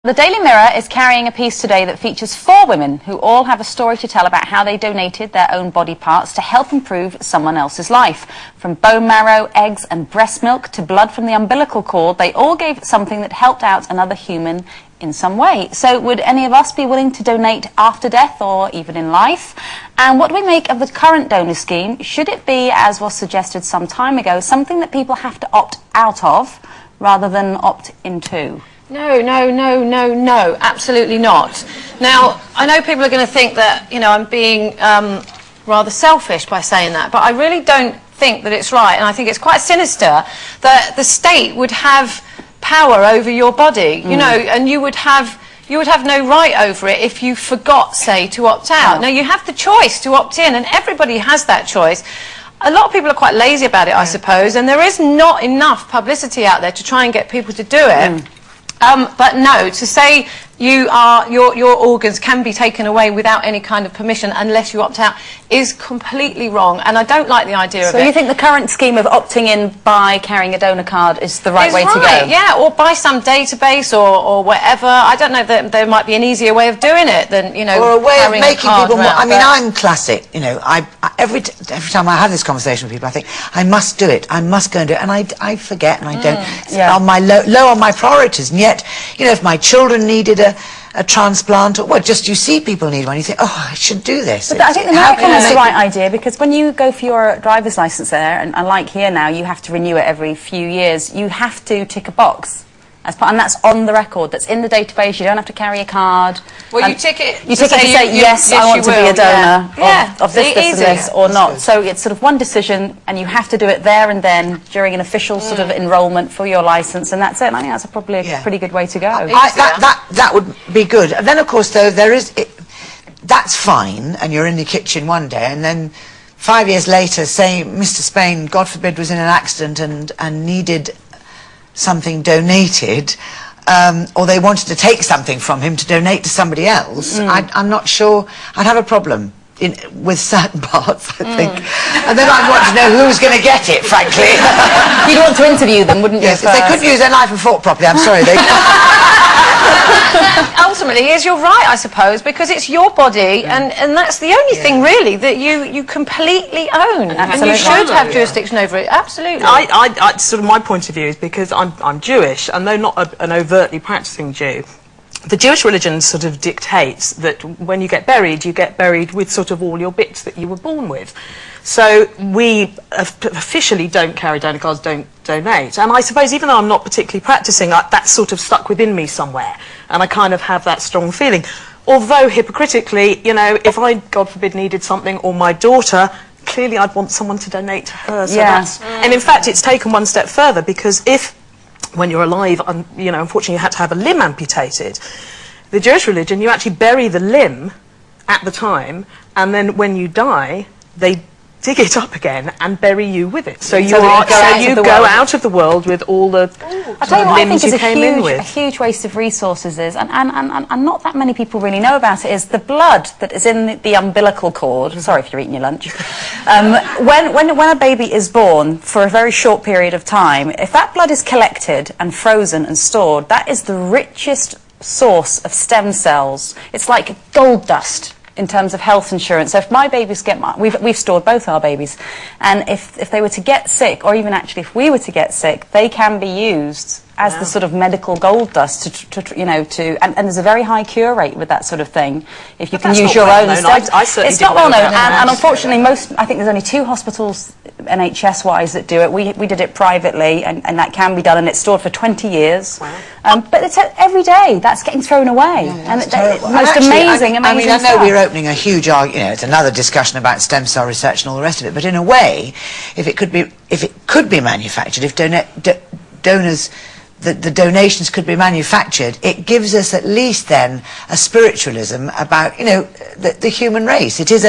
The Daily Mirror is carrying a piece today that features 4 women who all have a story to tell about how they donated their own body parts to help improve someone else's life. From bone marrow, eggs and breast milk to blood from the umbilical cord, they all gave something that helped out another human in some way. So would any of us be willing to donate after death or even in life? And what do we make of the current donor scheme? Should it be, as was suggested some time ago, something that people have to opt out of rather than opt into? No, absolutely not. Now, I know people are going to think that, you know, I'm being rather selfish by saying that, but I really don't think that it's right, and I think it's quite sinister that the state would have power over your body, you know, and you would have no right over it if you forgot, say, to opt out. Now, you have the choice to opt in, and everybody has that choice. A lot of people are quite lazy about it, I suppose, and there is not enough publicity out there to try and get people to do it. But no, to say your organs can be taken away without any kind of permission unless you opt out is completely wrong, and I don't like the idea of it. So you think the current scheme of opting in by carrying a donor card is the right way to go? Yeah, or by some database or whatever. I don't know, that there might be an easier way of doing it than, you know, or a way of making people more. I mean, but I'm classic. You know, every time I have this conversation with people, I think I must do it. I must go and do it, and I forget, and I don't. It's on my low on my priorities. And yet, you know, if my children needed a transplant, or just you see people need one, you think, oh, I should do this. But I think the American is the right idea, because when you go for your driver's license there, and like here now, you have to renew it every few years, you have to tick a box. And that's on the record, that's in the database. You don't have to carry a card. Well, you tick it. You tick it to say, yes, I want to be a donor of this, this, and this, or not. So it's sort of one decision, and you have to do it there and then during an official sort of enrolment for your licence, and that's it. And I think that's probably a pretty good way to go. That would be good. And then, of course, though, that's fine, and you're in the kitchen one day, and then 5 years later, say Mr. Spain, God forbid, was in an accident and needed something donated, or they wanted to take something from him to donate to somebody else, I'm not sure. I'd have a problem with certain parts, I think. And then I'd want to know who's going to get it, frankly. You'd want to interview them, wouldn't you? Yes, if they couldn't use their knife and fork properly, I'm sorry. Ultimately, you're right, I suppose, because it's your body, and that's the only thing, really, that you completely own. And you should have jurisdiction over it, absolutely. I sort of, my point of view is because I'm Jewish, and though not an overtly practicing Jew, the Jewish religion sort of dictates that when you get buried with sort of all your bits that you were born with. So we officially don't carry donor cards, don't donate. And I suppose even though I'm not particularly practicing, that's sort of stuck within me somewhere. And I kind of have that strong feeling. Although hypocritically, you know, if I, God forbid, needed something, or my daughter, clearly I'd want someone to donate to her. So and in fact, it's taken one step further, because if, when you're alive, you know, unfortunately you had to have a limb amputated, the Jewish religion, you actually bury the limb at the time, and then when you die, they dig it up again and bury you with it. So you go out of the world with all the limbs you came in with. A huge waste of resources is, and not that many people really know about it, is the blood that is in the umbilical cord. Sorry if you're eating your lunch. When a baby is born, for a very short period of time, if that blood is collected and frozen and stored, that is the richest source of stem cells. It's like gold dust in terms of health insurance. So if my babies we've stored both our babies, and if they were to get sick, or even actually if we were to get sick, they can be used as the sort of medical gold dust and there's a very high cure rate with that sort of thing. If you can use your own stem, it's not well known, and unfortunately I think there's only 2 hospitals NHS-wise that do it. We did it privately, and that can be done, and it's stored for 20 years. But it's every day that's getting thrown away, and it's most amazing. I mean, I know we're opening a huge argument. You know, it's another discussion about stem cell research and all the rest of it. But in a way, if it could be manufactured, if donors, the donations could be manufactured, it gives us at least then a spiritualism about, you know, the human race. It is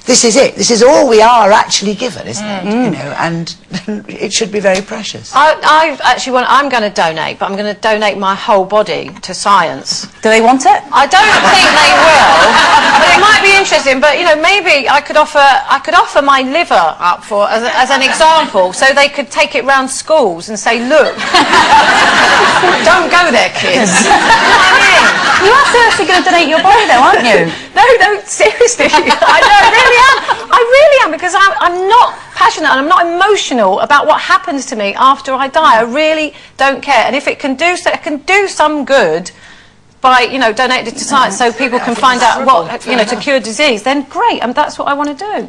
this is it. This is all we are actually given, isn't it? You know, and it should be very precious. I'm going to donate, but I'm going to donate my whole body to science. Do they want it? I don't think they will, but it might be interesting. But you know, maybe I could offer my liver up for as an example, so they could take it round schools and say, look, don't go there, kids. You know what I mean? going to donate your body, though, aren't you? No, seriously. I really am, because I'm not passionate and I'm not emotional about what happens to me after I die. I really don't care. And if it can do so, it can do some good by, you know, donating to science so people can find out what, you know, to cure disease, then great, and that's what I want to do.